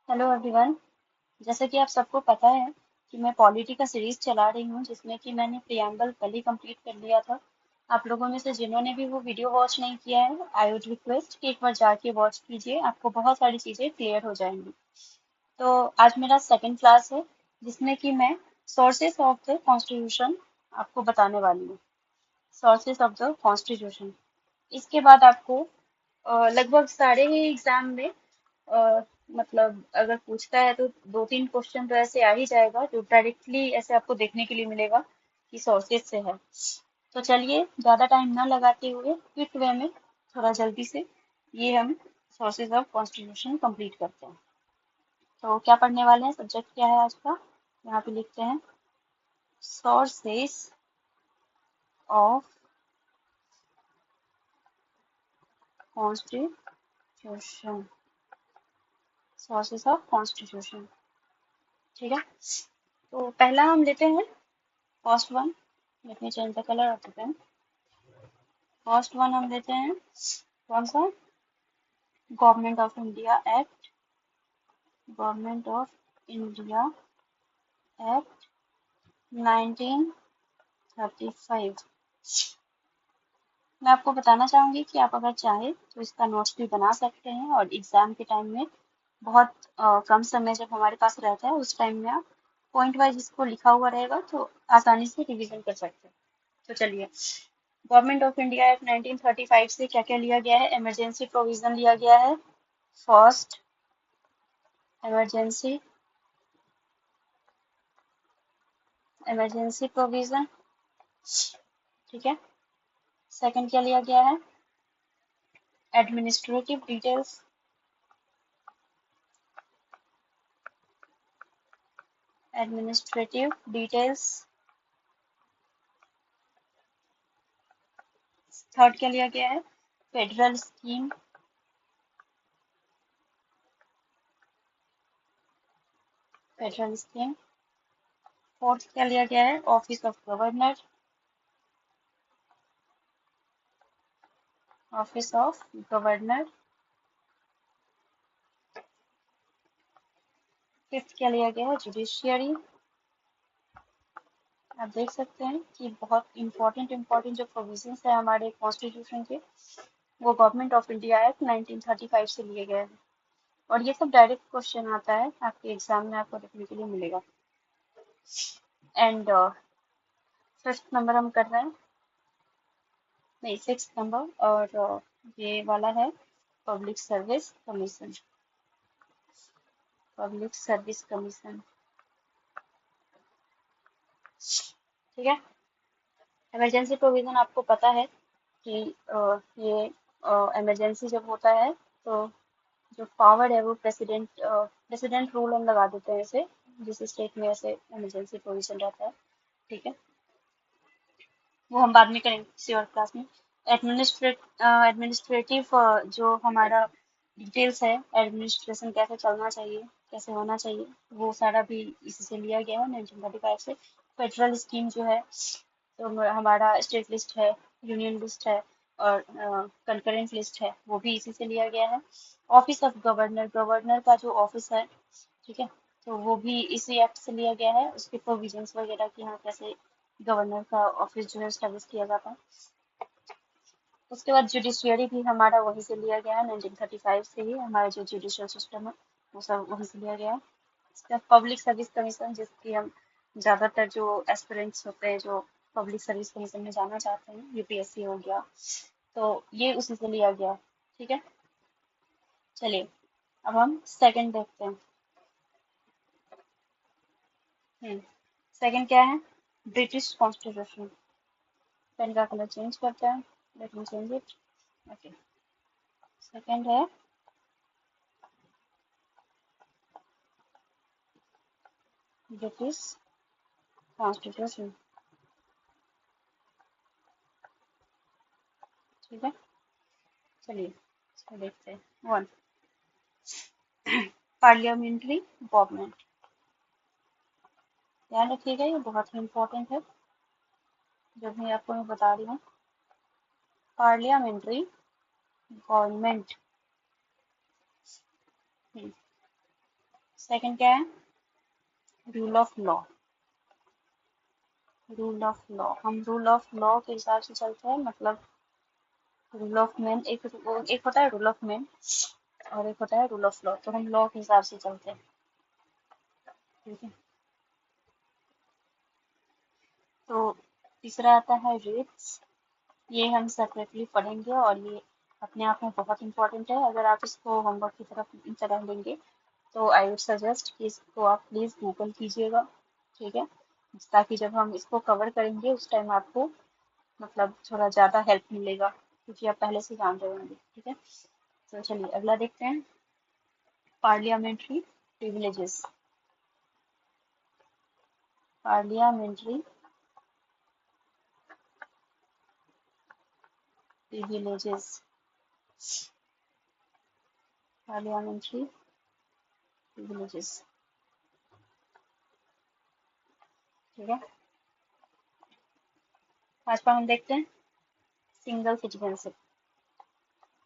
Hello everyone. जैसे कि आप सबको पता है कि मैं पॉलिटी का सीरीज चला रही हूँ जिसमें कि मैंने प्रियम्बल कल ही कंप्लीट कर लिया था। आप लोगों में से जिन्होंने भी वो वीडियो वॉच नहीं किया है, आई वुड रिक्वेस्ट कि एक बार जाके वॉच कीजिए, आपको बहुत सारी चीजें क्लियर हो जाएंगी। तो आज मेरा सेकंड क्लास है जिसमें कि मैं सोर्सेस ऑफ द कॉन्स्टिट्यूशन आपको बताने वाली हूँ। Sources of the constitution. इसके बाद आपको लगभग सारे ही एग्जाम में अ, मतलब अगर पूछता है तो दो तीन क्वेश्चन तो ऐसे आ ही जाएगा जो डायरेक्टली ऐसे आपको देखने के लिए मिलेगा कि सोर्सेज से है। तो चलिए ज्यादा टाइम ना लगाते हुए क्विक वे में थोड़ा जल्दी से ये हम सोर्सेज ऑफ कॉन्स्टिट्यूशन कंप्लीट करते हैं। तो क्या पढ़ने वाले हैं, सब्जेक्ट क्या है आज का, यहाँ पे लिखते हैं sources of constitution. Sources of constitution, ठीक है। तो पहला हम लेते हैं first one. Let me change the colour of the pen. First one हम लेते हैं कौन सा, government of India act. Government of India act 1935। मैं आपको बताना चाहूंगी कि आप अगर चाहे तो इसका नोट्स भी बना सकते हैं और एग्जाम के टाइम में बहुत कम समय जब हमारे पास रहता है उस टाइम में आप पॉइंट वाइज इसको लिखा हुआ रहेगा तो आसानी से रिवीजन कर सकते हैं। तो चलिए, गवर्नमेंट ऑफ इंडिया एक्ट 1935 से क्या क्या लिया गया है। इमरजेंसी प्रोविजन लिया गया है। फर्स्ट, इमरजेंसी इमरजेंसी प्रोविजन, ठीक है। सेकंड क्या लिया गया है, administrative details. Administrative details. Third क्या लिया गया है, federal scheme. Federal scheme. Fourth क्या लिया गया है, office of governor. Office of governor. Fifth क्या लिया गया है, जुडिशियरी। आप देख सकते हैं कि बहुत इंपॉर्टेंट जो प्रोविजंस है हमारे कॉन्स्टिट्यूशन के, वो गवर्नमेंट ऑफ इंडिया एक्ट 1935 से लिए गए हैं। और ये सब डायरेक्ट क्वेश्चन आता है आपके एग्जाम में, आपको देखने के लिए मिलेगा। एंड फिफ्थ नंबर हम कर रहे हैं, नहीं सिक्स नंबर, और ये वाला है public service commission. Public service commission, ठीक है। इमरजेंसी प्रोविजन आपको पता है कि ये इमरजेंसी जब होता है तो जो पावर है वो प्रेसिडेंट रूल हम लगा देते हैं इसे, जिस स्टेट में ऐसे इमरजेंसी प्रोविजन रहता है, ठीक है। वो हम बाद में करेंगे किसी और क्लास में। एडमिनिस्ट्रेटिव जो हमारा डिटेल्स है, एडमिनिस्ट्रेशन कैसे चलना चाहिए, कैसे होना चाहिए, वो सारा भी इसी से लिया गया है 1935 से। फेडरल स्कीम जो है, तो हमारा स्टेट लिस्ट है, यूनियन लिस्ट है और कंकरेंट लिस्ट है, वो भी इसी से लिया गया है। ऑफिस ऑफ गवर्नर, गवर्नर का जो ऑफिस है, ठीक है, तो वो भी इसी एक्ट से लिया गया है। उसके प्रोविजंस वगैरह की, हाँ, कैसे गवर्नर का ऑफिस जो है स्टेब्लिश किया जाता है। उसके बाद जुडिशियरी भी हमारा वहीं से लिया गया है, 1935 से ही हमारा जो जुडिशियल सिस्टम है वो सब वहीं से लिया गया है। इसका पब्लिक सर्विस कमीशन, जिसकी हम ज्यादातर जो एस्पिरेंट्स होते हैं जो पब्लिक सर्विस कमीशन में जाना चाहते हैं, यूपीएससी हो गया, तो ये उसी से लिया गया है, ठीक है। चलिए, अब हम सेकंड देखते हैं। सेकंड क्या है, ब्रिटिश कॉन्स्टिट्यूशन। पेन का कलर चेंज करते हैं, late me change it. Okay, second है ब्रिटिश कॉन्स्टिट्यूशन, ठीक है। चलिए इसको देखते हैं। One, parliamentary government. ध्यान रखिएगा, ये बहुत ही इंपॉर्टेंट है जो भी आपको मैं बता रही हूँ। Parliamentary government. सेकंड क्या है? Rule of law. Rule of law, हम रूल ऑफ लॉ के हिसाब से चलते हैं, मतलब रूल ऑफ मैन, एक होता है रूल ऑफ मैन और एक होता है रूल ऑफ लॉ, तो हम लॉ के हिसाब से चलते हैं। ठीक है, तो तीसरा आता है रेट्स। ये हम सेपरेटली पढ़ेंगे और ये अपने आप में बहुत इंपॉर्टेंट है। अगर आप इसको होमवर्क की तरह लेंगे तो आई वुड सजेस्ट कि इसको आप प्लीज़ गूगल कीजिएगा। ठीक है, ताकि जब हम इसको कवर करेंगे उस टाइम आपको मतलब थोड़ा ज़्यादा हेल्प मिलेगा, क्योंकि आप पहले से जान रहे होंगे। ठीक है, तो चलिए अगला देखते हैं, parliamentary privileges. Parliamentary privileges, parliamentary privileges. ठीक है, पांचवा हम देखते हैं सिंगल सिटीजनशिप।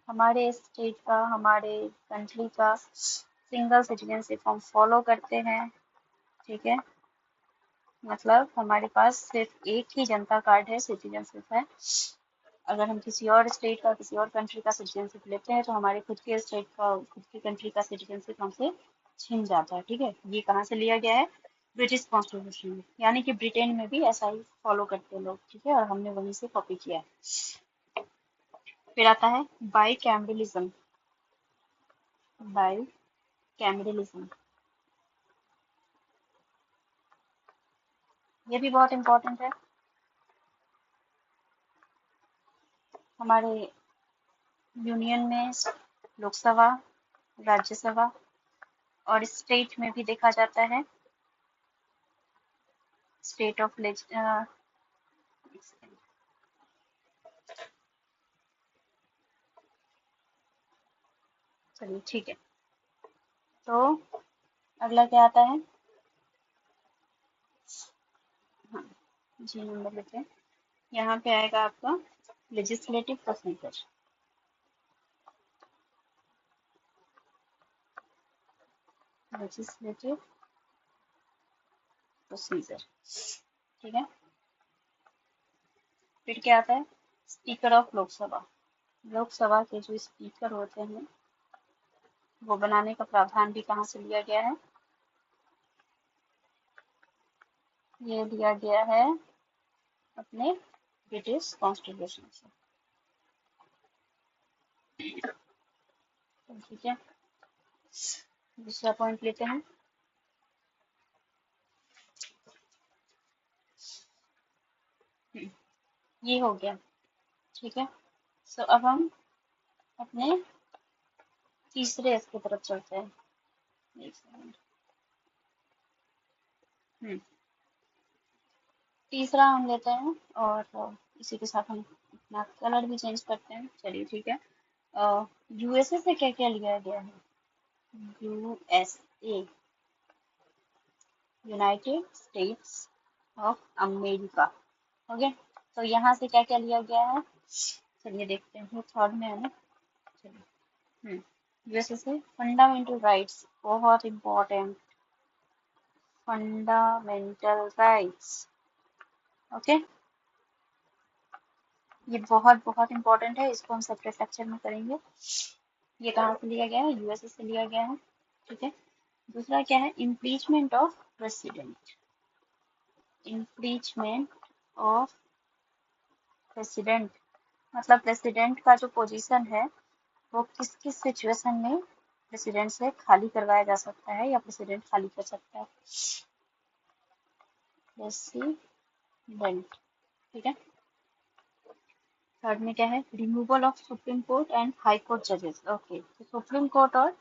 हमारे स्टेट का, हमारे कंट्री का सिंगल सिटीजनशिप हम फॉलो करते हैं। ठीक है, मतलब हमारे पास सिर्फ एक ही जनता कार्ड है, सिटीजनशिप है। अगर हम किसी और स्टेट का, किसी और कंट्री का सिटीजनशिप लेते हैं तो हमारे खुद के स्टेट का, खुद की कंट्री का सिटीजनशिप हमसे छिन जाता है। ठीक है, ये कहाँ से लिया गया है? ब्रिटिश कॉन्स्टिट्यूशन में, यानी कि ब्रिटेन में भी ऐसा ही फॉलो करते हैं लोग। ठीक है, और हमने वहीं से कॉपी किया है। फिर आता है बाई कैम्बरलिज्म। बाई कैम्बरलिज्म, ये भी बहुत इंपॉर्टेंट है। हमारे यूनियन में लोकसभा, राज्यसभा और स्टेट में भी देखा जाता है। स्टेट ऑफ चलिए ठीक है, तो अगला क्या आता है? हाँ, जी नंबर लेते हैं। यहाँ पे आएगा आपका लेजिस्लेटिव प्रोसीजर। लेजिस्लेटिव प्रोसीजर, ठीक है। फिर क्या आता है? Speaker of Lok Sabha. लोकसभा के जो स्पीकर होते हैं वो बनाने का प्रावधान भी कहाँ से लिया गया है? ये लिया गया है अपने ब्रिटिश कॉन्स्टिट्यूशन से। ठीक है, दूसरा पॉइंट लेते हैं। ये हो गया, ठीक है। सो अब हम अपने तीसरे इसकी तरफ चलते हैं। एक सेकंड। तीसरा हम लेते हैं और इसी के साथ हम अपना कलर भी चेंज करते हैं। चलिए ठीक है, यूएसए से क्या क्या लिया गया है? USA, United states of America. Okay, तो यहाँ से क्या क्या लिया गया है? चलिए देखते हैं, वो थर्ड में है ना। चलिए, यूएसए से फंडामेंटल राइट्स, बहुत इंपॉर्टेंट, फंडामेंटल राइट्स। ओके, ये बहुत बहुत इंपॉर्टेंट है, इसको हम सेपरेट लेक्चर में करेंगे। ये कहाँ से लिया गया है? यूएसए से लिया गया है। ठीक है, दूसरा क्या है? Impeachment of president. Impeachment of president, मतलब प्रेसिडेंट का जो पोजीशन है वो किस किस सिचुएशन में प्रेसिडेंट से खाली करवाया जा सकता है या प्रेसिडेंट खाली कर सकता है? प्रेसिडेंट, ठीक है। थर्ड में क्या है? Removal of supreme court and high court जजेस। ओके, तो सुप्रीम कोर्ट और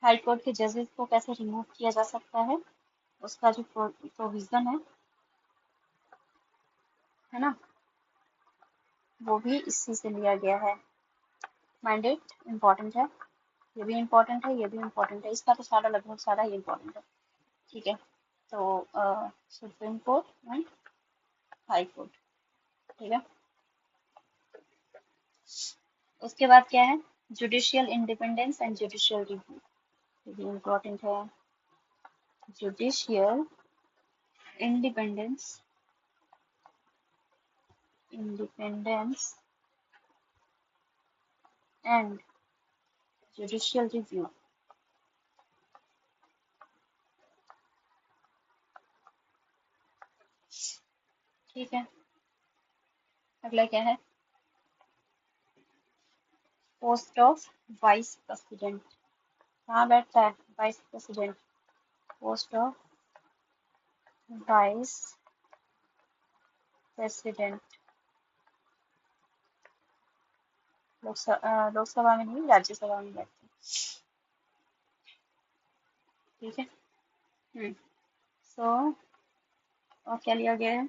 हाई कोर्ट के जजेस को कैसे रिमूव किया जा सकता है, उसका जो प्रोविजन है ना, वो भी इसी से लिया गया है। मैंडेट इम्पोर्टेंट है, ये भी इम्पोर्टेंट है, ये भी इम्पोर्टेंट है, इसका तो सारा लगभग सारा ही इम्पोर्टेंट है। ठीक है, तो supreme court and high court, ठीक है। उसके बाद क्या है? Judicial independence and judicial review, ये भी इम्पोर्टेंट है। judicial independence and judicial review। ठीक है, अगला क्या है? Post of vice president. कहाँ बैठता है vice president? Post of vice president Lok Sabha में नहीं, राज्यसभा में बैठते हैं। ठीक है। सो और क्या लिया गया है?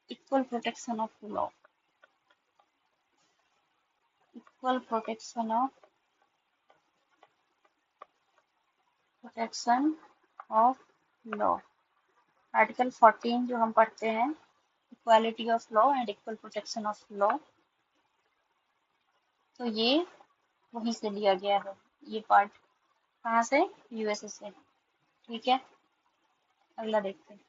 Equal protection of law. Equal protection of law. Article 14 जो हम पढ़ते हैं, equality of law and equal protection of law, तो ये वहीं से लिया गया है। ये पार्ट कहाँ से? यूएसए से। ठीक है, अगला देखते हैं।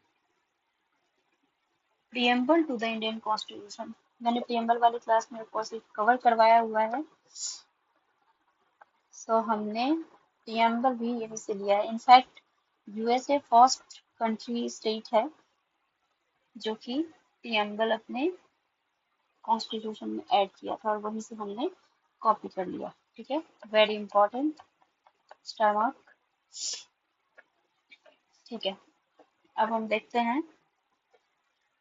Preamble to the Indian constitution. मैंने प्रिएम्बल वाली क्लास में कोर्स कवर करवाया हुआ है, सो हमने प्रिएम्बल भी यहीं से लिया है। In fact USA first country state है जो कि प्रिएम्बल अपने कॉन्स्टिट्यूशन में ऐड किया था और वहीं से हमने कॉपी कर लिया। ठीक है, वेरी इंपॉर्टेंट, स्टार मार्क। ठीक है, अब हम देखते हैं,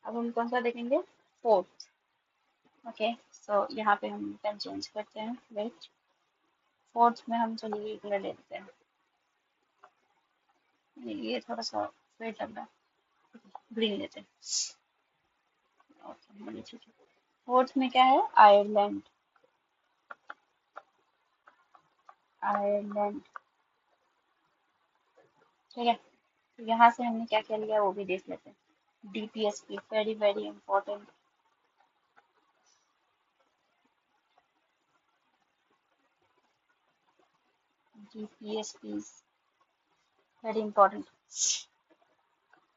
अब हम कौन सा देखेंगे? फोर्थ। ओके, सो यहाँ पे हम पेन चेंज करते हैं। वेट, फोर्थ में हम चलिए कलर ले लेते हैं। ये थोड़ा सा वेट लग रहा है, ग्रीन लेते हैं। ओके, ठीक है। फोर्थ में क्या है? आयरलैंड। आयरलैंड, ठीक है। तो यहाँ से हमने क्या क्या लिया वो भी देख लेते हैं। DPSP, very very important. DPSP very important.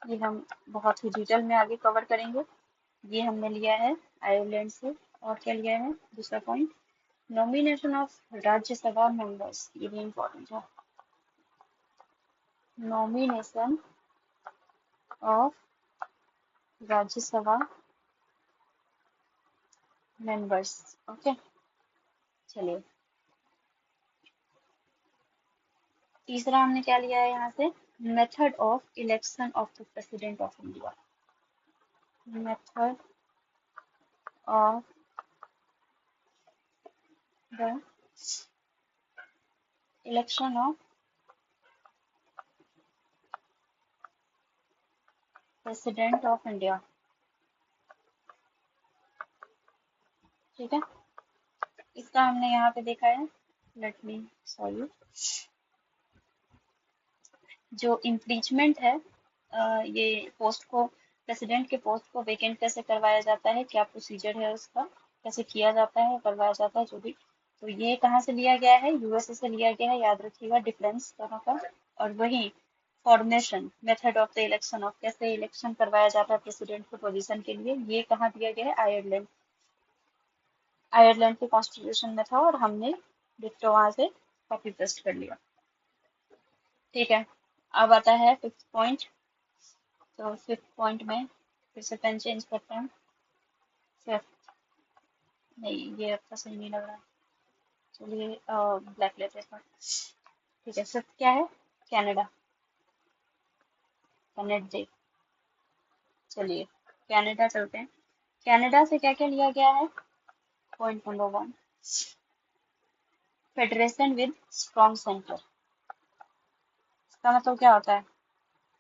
ये हम बहुत ही डिटेल में आगे कवर करेंगे। ये हमने लिया है आयरलैंड से। और क्या लिया है? दूसरा point, nomination of Rajya Sabha members. ये भी इंपॉर्टेंट है। Nomination of Rajya Sabha members. Okay, चलिए तीसरा हमने क्या लिया है यहाँ से? Method of election of the president of India. Method of the election of president of India. ठीक है, इसका हमने यहाँ पे देखा है। लेट मी सॉरी, जो इम्पीचमेंट है, ये पोस्ट को, प्रेसिडेंट के पोस्ट को वेकेंट कैसे करवाया जाता है, क्या प्रोसीजर है उसका, कैसे किया जाता है, करवाया जाता है, जो भी, तो ये कहाँ से लिया गया है? यूएसए से लिया गया है। याद रखिएगा डिफरेंस दोनों का। और वही formation, method of the election of, कैसे इलेक्शन करवाया जाता है प्रेसिडेंट के पोजीशन के लिए, ये कहाँ दिया गया है? आयरलैंड। आयरलैंड के कॉन्स्टिट्यूशन में था और हमने डिट्टो वहां से कॉपी पेस्ट कर लिया। ठीक है, अब आता है फिफ्थ पॉइंट। तो फिफ्थ पॉइंट में फिर से पेन चेंज करते हैं। फिफ्थ, नहीं ये अब तो सही नहीं लग रहा, चलिए ब्लैक लेते हैं। ठीक है, फिफ्थ क्या है? कनाडा। कनाडा, चलिए कनाडा चलते हैं। कनाडा से क्या क्या लिया गया है? Point number 1, federation with strong centre. इसका मतलब क्या होता है?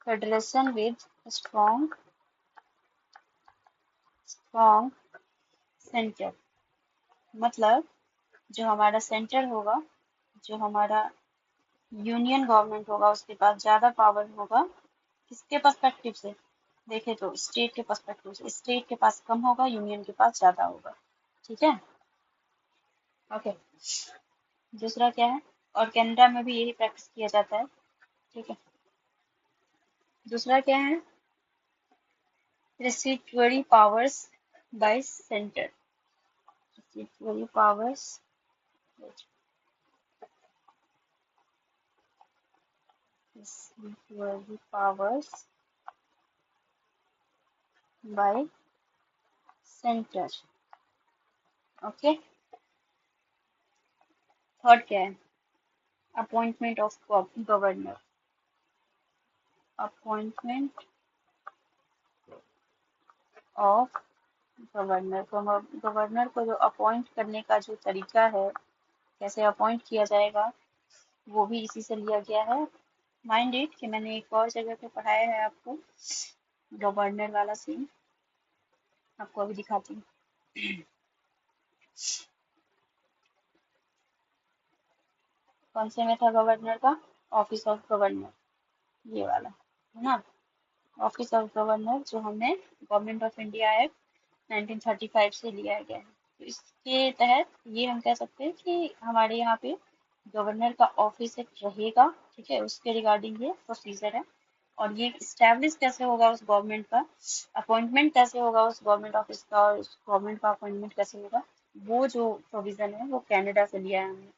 Federation with strong strong centre, मतलब जो हमारा सेंटर होगा, जो हमारा यूनियन गवर्नमेंट होगा, उसके पास ज्यादा पावर होगा। किसके पर्सपेक्टिव से देखे तो? स्टेट के पर्सपेक्टिव से। स्टेट के पास कम होगा, यूनियन के पास ज्यादा होगा। ठीक है, ओके। दूसरा क्या है? और कनाडा में भी यही प्रैक्टिस किया जाता है। ठीक है, दूसरा क्या है, residuary powers by centre. Residuary powers, residuary powers by centre. Okay. Third क्या है, appointment of governor. Appointment of governor, governor को जो अपॉइंट करने का जो तरीका है, कैसे अपॉइंट किया जाएगा, वो भी इसी से लिया गया है। माइंड इट कि मैंने एक और जगह पे पढ़ाया है आपको गवर्नर वाला सीन, आपको अभी दिखाती हूँ। कौन से में था गवर्नर का, ऑफिस ऑफ गवर्नर, ये वाला है ना। ऑफिस ऑफ गवर्नर जो हमने गवर्नमेंट ऑफ इंडिया एक्ट 1935 से लिया गया है। तो इसके तहत ये हम कह सकते हैं कि हमारे यहाँ पे गवर्नर का ऑफिस एक रहेगा, ठीक है, उसके रिगार्डिंग ये प्रोसीजर है। और ये स्टैब्लिश कैसे होगा उस गवर्नमेंट का, अपॉइंटमेंट कैसे होगा उस गवर्नमेंट ऑफिस का, और उस गवर्नमेंट का अपॉइंटमेंट कैसे होगा, वो जो प्रोविजन है वो कनाडा से लिया है हमने।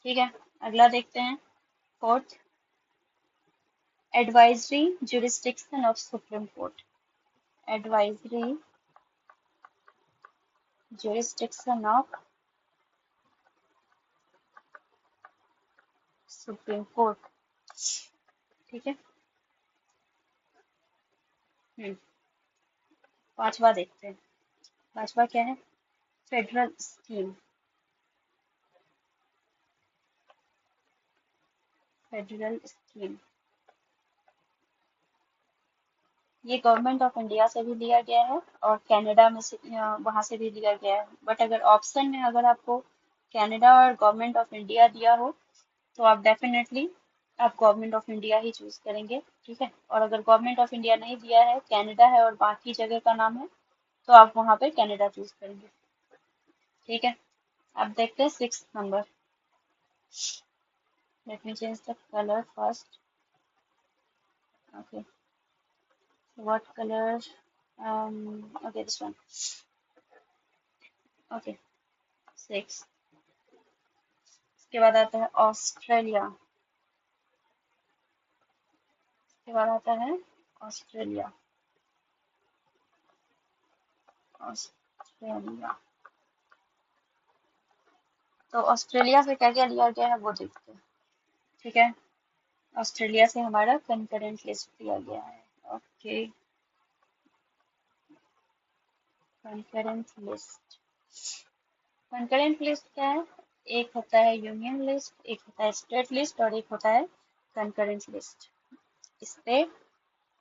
ठीक है, अगला देखते हैं। Fourth, advisory jurisdiction of supreme court. Advisory jurisdiction of supreme court. ठीक है। हम्म। पांचवा देखते हैं। पांचवा क्या है, फेडरल स्कीम। फेडरल स्कीम, ये गवर्नमेंट ऑफ इंडिया से भी लिया गया है और कनाडा में से वहां से भी लिया गया है। बट अगर ऑप्शन में अगर आपको कनाडा और गवर्नमेंट ऑफ इंडिया दिया हो तो आप डेफिनेटली आप government of India he choose करेंगे। ठीक है, और अगर गवर्नमेंट ऑफ इंडिया नहीं दिया है, कनाडा है और बाकी जगह का नाम है, तो आप वहां पे कनाडा चूज करेंगे। ठीक है, अब देखते हैं 6th number. Let me change the color first. Okay, what color? Okay, this one. Okay, 6. इसके बाद आता है ऑस्ट्रेलिया। इसके बाद आता है ऑस्ट्रेलिया। ऑस्ट्रेलिया, तो ऑस्ट्रेलिया से क्या क्या लिया गया है वो देखते हैं। ठीक है, ऑस्ट्रेलिया से हमारा कंकरेंट लिस्ट दिया गया है। Okay, concurrent list. Concurrent list क्या है, एक होता है यूनियन लिस्ट, एक होता है स्टेट लिस्ट और एक होता है कंकरेंट लिस्ट। स्टेट,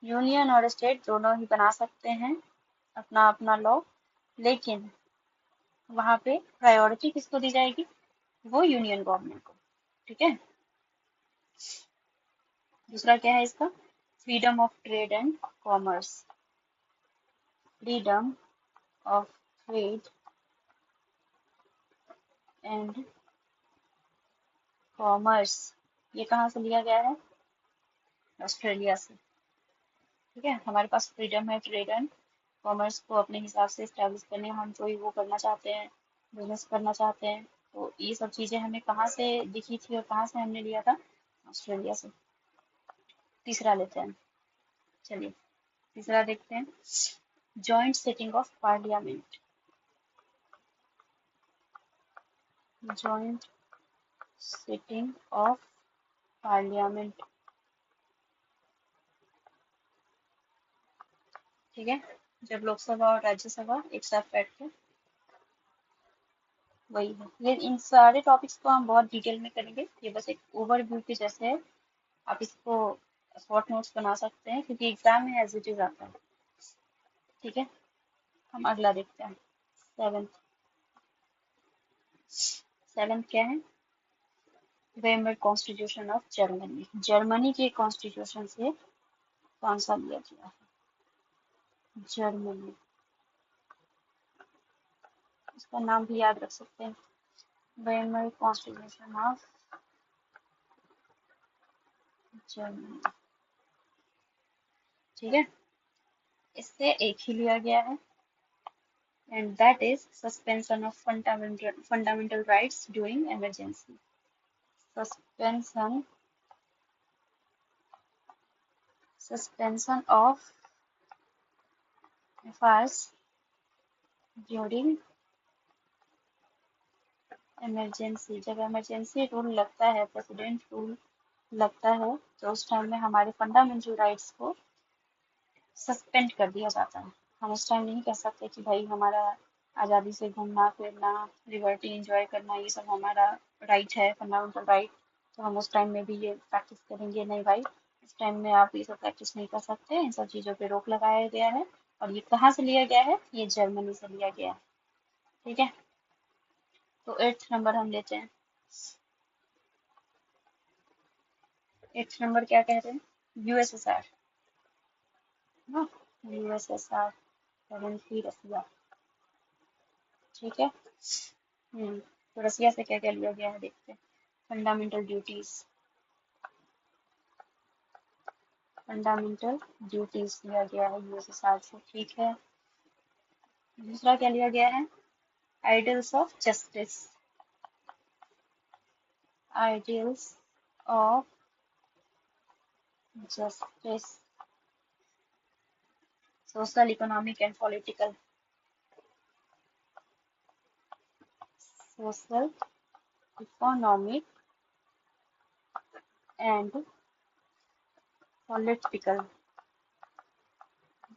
यूनियन और स्टेट दोनों ही बना सकते हैं अपना अपना लॉ, लेकिन वहां पे प्रायोरिटी किसको दी जाएगी, वो यूनियन गवर्नमेंट को। ठीक है, दूसरा क्या है इसका, freedom of trade and commerce. Freedom of trade and commerce, ये कहाँ से लिया गया है, ऑस्ट्रेलिया से। ठीक है, हमारे पास फ्रीडम है ट्रेड एंड कॉमर्स को अपने हिसाब से इस्टेब्लिश करने, हम कोई वो करना चाहते हैं, बिजनेस करना चाहते हैं, तो ये सब चीजें हमें कहाँ से दिखी थी और कहाँ से हमने लिया था, ऑस्ट्रेलिया से। तीसरा लेते हैं, चलिए तीसरा देखते हैं, joint sitting of parliament. Joint sitting of parliament. ठीक है, जब लोकसभा और राज्यसभा एक साथ बैठते, वही है ये। इन सारे टॉपिक्स को हम बहुत डिटेल में करेंगे, ये बस एक ओवरव्यू के जैसे है, आप इसको शॉर्ट नोट्स बना सकते हैं क्योंकि एग्जाम में एज इट इज आता है। ठीक है, हम अगला देखते हैं। सेवेंथ। सेवेंथ क्या है, Weimar constitution of Germany. Germany के कॉन्स्टिट्यूशन से कौन सा लिया गया है, जर्मनी, इसका नाम भी याद रख सकते हैं, वेमर कॉन्स्टिट्यूशन ऑफ जर्मनी। ठीक है, इससे एक ही लिया गया है, and that is suspension of fundamental rights during emergency. Suspension of affairs during emergency. जब इमरजेंसी रूल लगता है, प्रेसिडेंट रूल लगता है, तो उस टाइम में हमारे फंडामेंटल राइट्स को सस्पेंड कर दिया जाता है। हम उस टाइम नहीं कह सकते कि भाई हमारा आज़ादी से घूमना फिरना, लिबर्टी इंजॉय करना, ये सब हमारा राइट है, फंडामेंटल राइट, तो हम उस टाइम में भी ये प्रैक्टिस करेंगे। नहीं भाई, इस टाइम में आप ये सब प्रैक्टिस नहीं कर सकते, इन सब चीज़ों पे रोक लगाया गया है। और ये कहाँ से लिया गया है? ये जर्मनी से लिया गया है। ठीक है, तो 8th नंबर हम लेते हैं। 8th नंबर क्या कह रहे हैं? यूएसएसआर, ना, यूएसएसआर करेंटली रसिया। ठीक है, तो रसिया से क्या क्या लिया गया है देखते हैं। फंडामेंटल ड्यूटीज, फंडामेंटल ड्यूटीज लिया गया है यूएसएसआर से। ठीक है, दूसरा क्या लिया गया है? Ideals of justice, ideals of justice, social, economic and political, social, economic and political.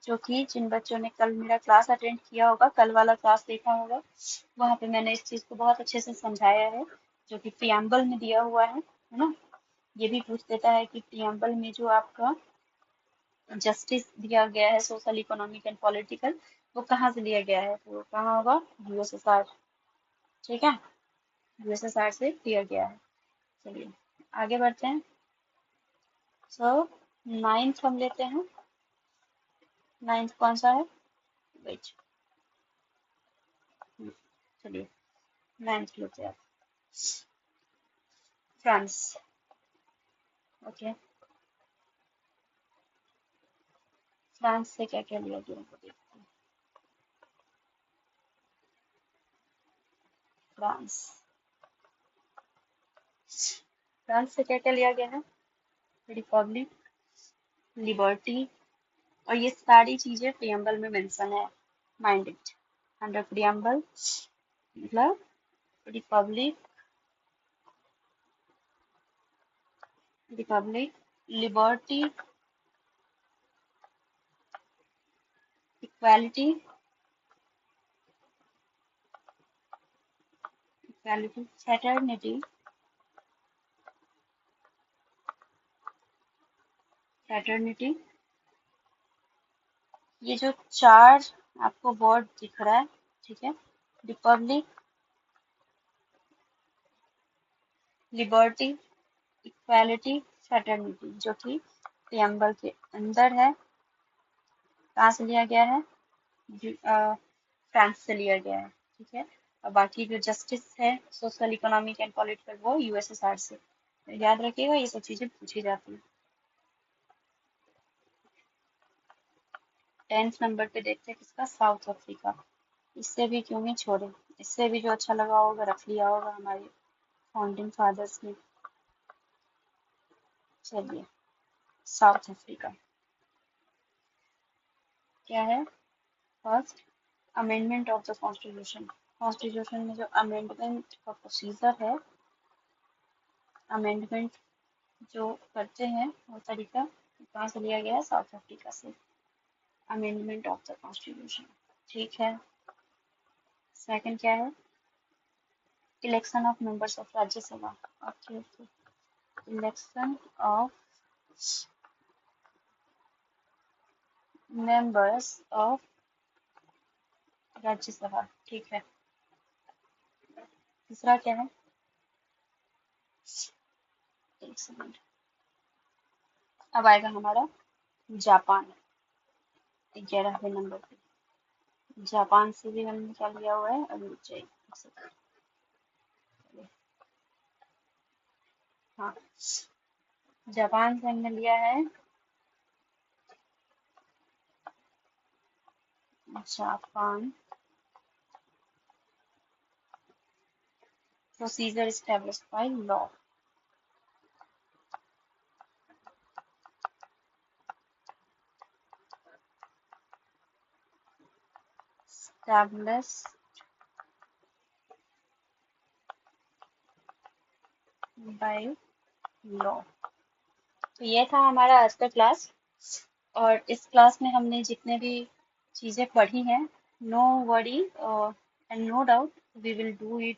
जो कि जिन बच्चों ने कल मेरा क्लास अटेंड किया होगा, कल वाला क्लास देखा होगा, वहाँ पे मैंने इस चीज़ को बहुत अच्छे से समझाया है, जो कि प्रियम्बल में दिया हुआ है ना। ये भी पूछ देता है कि प्रियम्बल में जो आपका जस्टिस दिया गया है, सोशल, इकोनॉमिक एंड पॉलिटिकल, वो कहाँ से लिया गया है? तो वो कहाँ होगा? यूएसएसआर। ठीक है, यूएसएसआर से लिया गया है। चलिए आगे बढ़ते हैं। सो 9th हम लेते हैं। 9th कौन सा है? वेट, चलिए 9th लेते हैं। फ्रांस। ओके, फ्रांस से क्या क्या लिया गया है वो देखते हैं। फ्रांस, फ्रांस से क्या क्या लिया गया है? रिपब्लिक, लिबर्टी, और ये सारी चीजें प्रियम्बल में मेंशन है, माइंड इट। अंडर प्रियम्बल मतलब Republic, Republic, liberty, equality, equality, fraternity, fraternity. ये जो चार आपको वर्ड दिख रहा है, ठीक है, रिपब्लिक, लिबर्टी, इक्वालिटी, फ्रेटर्निटी, जो कि प्रियम्बल के अंदर है। कहाँ से लिया गया है? फ्रांस से लिया गया है। ठीक है, और बाकी जो जस्टिस है, सोशल, इकोनॉमिक एंड पॉलिटिकल, वो यूएसएसआर से। याद रखिएगा, ये सब चीजें पूछी जाती हैं। 10th नंबर पे देखते हैं किसका? South Africa. इससे भी क्यों नहीं छोड़े, इससे भी जो अच्छा लगा होगा रख लिया होगा हमारे फाउंडिंग फादर्स ने। चलिए, साउथ अफ्रीका क्या है? First, amendment of the constitution. Constitution में जो अमेंडमेंट का प्रोसीजर है, अमेंडमेंट जो करते हैं, वो तरीका कहाँ से लिया गया है? साउथ अफ्रीका से। Amendment of the constitution. ठीक है, सेकंड क्या है? Election of members of Rajya Sabha. Okay, election of members of Rajya Sabha. ठीक है, तीसरा क्या है? एक सेकंड, अब आएगा हमारा जापान, 11वें नंबर पे। जापान से भी हमने क्या लिया हुआ है? अभी रुक जाइए एक सेकंड। हाँ, जापान से हमने लिया है Japan. Procedure established by law. Established by law. तो ये था हमारा आज का क्लास। और इस क्लास में हमने जितने भी चीजें पढ़ी हैं, no worry and no doubt, we will do it,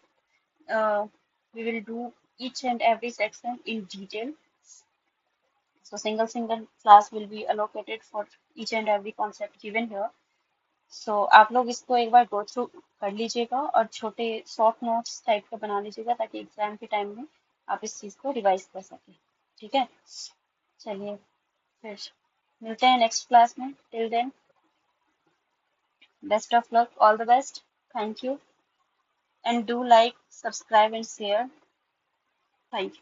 we will do each and every section in detail. So single class will be allocated for each and every concept given here. So आप लोग इसको एक बार go through कर लीजिएगा और छोटे short notes type का बना लीजिएगा ताकि एग्जाम के टाइम में आप इस चीज को रिवाइज कर सकें। ठीक है, चलिए फिर मिलते हैं नेक्स्ट क्लास में। Till then, best of luck, all the best, thank you, and do like, subscribe and share. Thank you.